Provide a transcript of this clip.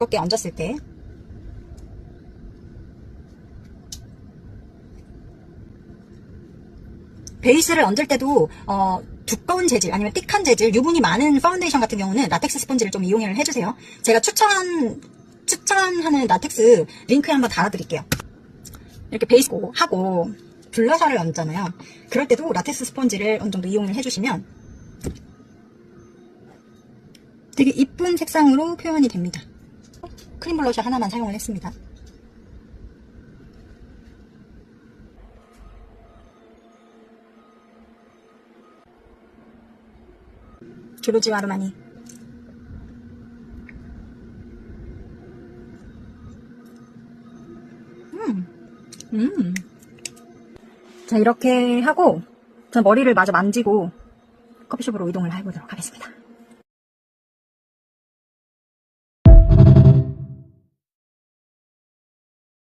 두껍게 얹었을 때 베이스를 얹을 때도 두꺼운 재질 아니면 띡한 재질, 유분이 많은 파운데이션 같은 경우는 라텍스 스펀지를 좀 이용을 해주세요. 제가 추천하는 라텍스 링크에 한번 달아드릴게요. 이렇게 베이스 하고 블러셔를 얹잖아요. 그럴 때도 라텍스 스펀지를 어느 정도 이용을 해주시면 되게 이쁜 색상으로 표현이 됩니다. 크림 블러셔 하나만 사용을 했습니다. 조르지오 아르마니. 자, 이렇게 하고 전 머리를 마저 만지고 커피숍으로 이동을 해보도록 하겠습니다.